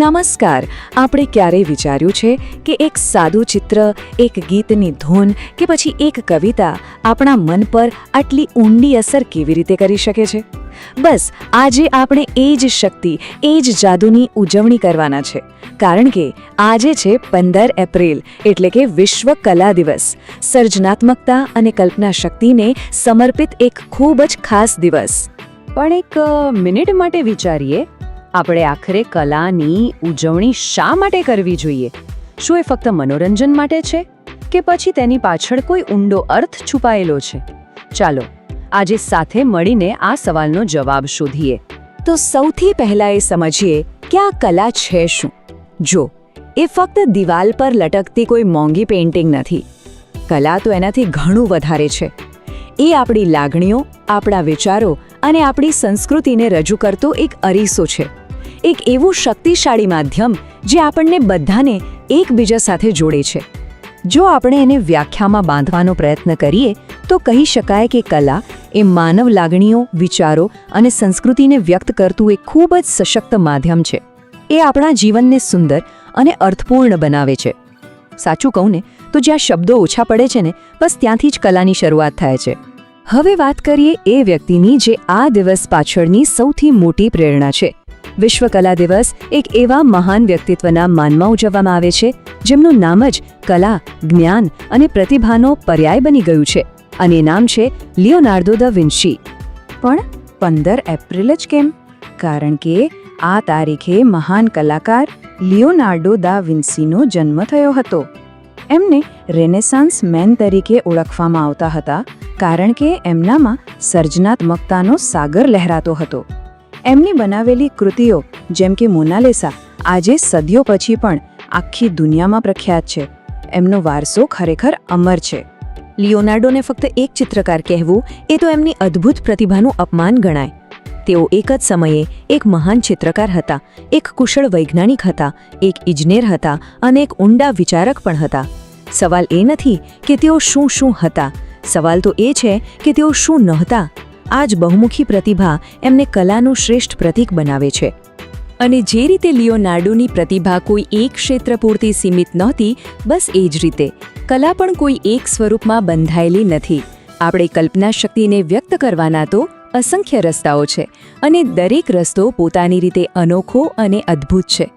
નમસ્કાર. આપણે ક્યારેય વિચાર્યું છે કે એક સાદું ચિત્ર, એક ગીતની ધૂન કે પછી એક કવિતા આપણા મન પર આટલી ઊંડી અસર કેવી રીતે કરી શકે છે? બસ આજે આપણે એ જ શક્તિ, એ જ જાદુની ઉજવણી કરવાના છે. કારણ કે આજે છે 15 એપ્રિલ, એટલે કે વિશ્વ કલા દિવસ. સર્જનાત્મકતા અને કલ્પના શક્તિને સમર્પિત એક ખૂબ જ ખાસ દિવસ. પણ એક મિનિટ માટે વિચારીએ, આપણે આખરે કલાની ઉજવણી શા માટે કરવી જોઈએ? શું એ ફક્ત મનોરંજન માટે છે કે પછી તેની પાછળ કોઈ ઊંડો અર્થ છુપાયેલો છે? ચાલો આજે સાથે મળીને આ સવાલનો જવાબ શોધીએ. તો સૌથી પહેલા એ સમજીએ કે આ કલા છે શું. જો, એ ફક્ત દિવાલ પર લટકતી કોઈ મોંઘી પેઇન્ટિંગ નથી. કલા તો એનાથી ઘણું વધારે છે. એ આપણી લાગણીઓ, આપણા વિચારો અને આપણી સંસ્કૃતિને રજૂ કરતો એક અરીસો છે. એક એવું શક્તિશાળી માધ્યમ જે આપણને બધાને એકબીજા સાથે જોડે છે. જો આપણે એને વ્યાખ્યામાં બાંધવાનો પ્રયત્ન કરીએ તો કહી શકાય કે કલા એ માનવ લાગણીઓ, વિચારો અને સંસ્કૃતિને વ્યક્ત કરતું એક ખૂબ જ સશક્ત માધ્યમ છે. એ આપણા જીવનને સુંદર અને અર્થપૂર્ણ બનાવે છે. સાચું કહું ને તો જ્યાં શબ્દો ઓછા પડે છે ને, બસ ત્યાંથી જ કલાની શરૂઆત થાય છે. હવે વાત કરીએ એ વ્યક્તિની જે આ દિવસ પાછળની સૌથી મોટી પ્રેરણા છે. વિશ્વ કલા દિવસ એક એવા મહાન વ્યક્તિત્વના માનમાં ઉજવવામાં આવે છે જેમનું નામ જ કલા, જ્ઞાન અને પ્રતિભાનો પર્યાય બની ગયું છે. અને એ નામ છે લિયોનાર્ડો દા વિન્સી. પણ 15 એપ્રિલ જ કેમ? કારણ કે આ તારીખે મહાન કલાકાર લિયોનાર્ડો દા વિન્સીનો જન્મ થયો હતો. એમને રેનેસાન્સ મેન તરીકે ઓળખવામાં આવતા હતા કારણ કે એમનામાં સર્જનાત્મકતાનો સાગર લહેરાતો હતો. એમની બનાવેલી કૃતિઓ જેમ કે મોનાલિસા આજે સદીઓ પછી પણ આખી દુનિયામાં પ્રખ્યાત છે. એમનો વારસો ખરેખર અમર છે. લિયોનાર્ડોને ફક્ત એક ચિત્રકાર કહેવું એ તો એમની અદ્ભુત પ્રતિભાનું અપમાન ગણાય. તેઓ એક જ સમયે એક મહાન ચિત્રકાર હતા, એક કુશળ વૈજ્ઞાનિક હતા, એક ઇજનેર હતા અને એક ઊંડા વિચારક પણ હતા. સવાલ એ નથી કે તેઓ શું હતા, સવાલ તો એ છે કે તેઓ શું નહોતા. આ જ બહુમુખી પ્રતિભા એમને કલાનું શ્રેષ્ઠ પ્રતીક બનાવે છે. અને જે રીતે લિયોનાર્ડોની પ્રતિભા કોઈ એક ક્ષેત્ર પૂરતી સીમિત નહોતી, બસ એ જ રીતે કલા પણ કોઈ એક સ્વરૂપમાં બંધાયેલી નથી. આપણે કલ્પના શક્તિને વ્યક્ત કરવાના તો અસંખ્ય રસ્તાઓ છે અને દરેક રસ્તો પોતાની રીતે અનોખો અને અદ્ભુત છે.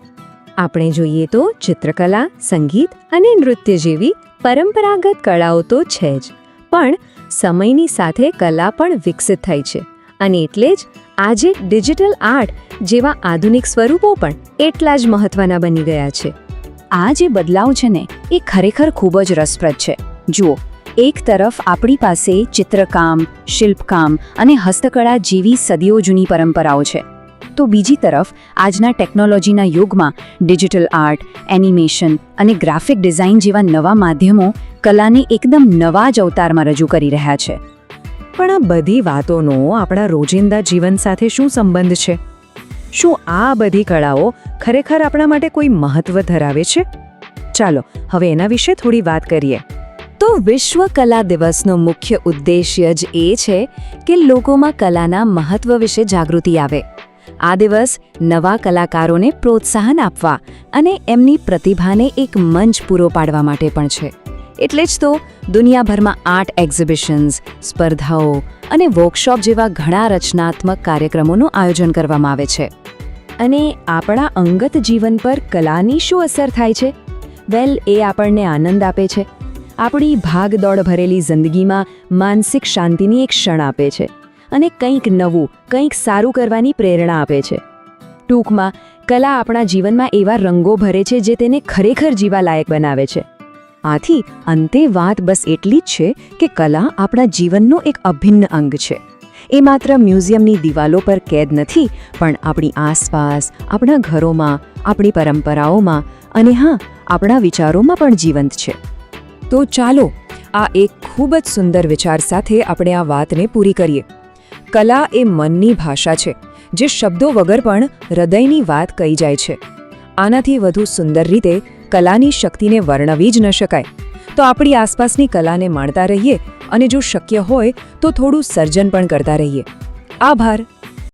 આપણે જોઈએ તો ચિત્રકલા, સંગીત અને નૃત્ય જેવી પરંપરાગત કળાઓ તો છે જ, પણ સમયની સાથે કલા પણ વિકસિત થઈ છે. અને એટલે જ આજે ડિજિટલ આર્ટ જેવા આધુનિક સ્વરૂપો પણ એટલા જ મહત્વના બની ગયા છે. આ જે બદલાવ છે ને, એ ખરેખર ખૂબ જ રસપ્રદ છે. જુઓ, એક તરફ આપણી પાસે ચિત્રકામ, શિલ્પકામ અને હસ્તકળા જેવી સદીઓ જૂની પરંપરાઓ છે, તો બીજી તરફ આજના ટેકનોલોજીના યુગમાં ડિજિટલ આર્ટ, એનિમેશન અને ગ્રાફિક ડિઝાઇન જેવા નવા માધ્યમો કલાને એકદમ નવા જ અવતારમાં રજૂ કરી રહ્યા છે. પણ આ બધી વાતોનો આપણા રોજિંદા જીવન સાથે શું સંબંધ છે? શું આ બધી કળાઓ ખરેખર આપણા માટે કોઈ મહત્વ ધરાવે છે? ચાલો હવે એના વિશે થોડી વાત કરીએ. તો વિશ્વ કલા દિવસનો મુખ્ય ઉદ્દેશ્ય જ એ છે કે લોકોમાં કલાના મહત્વ વિશે જાગૃતિ આવે. આ દિવસ નવા કલાકારોને પ્રોત્સાહન આપવા અને એમની પ્રતિભાને એક મંચ પૂરો પાડવા માટે પણ છે. એટલે જ તો દુનિયાભરમાં આર્ટ એક્ઝિબિશન્સ, સ્પર્ધાઓ અને વર્કશોપ જેવા ઘણા રચનાત્મક કાર્યક્રમોનું આયોજન કરવામાં આવે છે. અને આપણા અંગત જીવન પર કલાની શું અસર થાય છે? વેલ, એ આપણને આનંદ આપે છે. આપણી ભાગદોડ ભરેલી જિંદગીમાં માનસિક શાંતિની એક ક્ષણ આપે છે અને કંઈક નવું, કંઈક સારું કરવાની પ્રેરણા આપે છે. ટૂંકમાં, કલા આપણા જીવનમાં એવા રંગો ભરે છે જે તેને ખરેખર જીવાલાયક બનાવે છે. આથી અંતે વાત બસ એટલી જ છે કે કલા આપણા જીવનનો એક અભિન્ન અંગ છે. એ માત્ર મ્યુઝિયમની દિવાલો પર કેદ નથી, પણ આપણી આસપાસ, આપણા ઘરોમાં, આપણી પરંપરાઓમાં અને હા, આપણા વિચારોમાં પણ જીવંત છે. તો ચાલો આ એક ખૂબ જ સુંદર વિચાર સાથે આપણે આ વાતને પૂરી કરીએ. કલા એ મનની ભાષા છે જે શબ્દો વગર પણ હૃદયની વાત કહી જાય છે. આનાથી વધુ સુંદર રીતે કલાની શક્તિને વર્ણવી જ ન શકાય. તો આપણી આસપાસની કલાને માણતા રહીએ અને જો શક્ય હોય તો થોડું સર્જન પણ કરતા રહીએ. આભાર.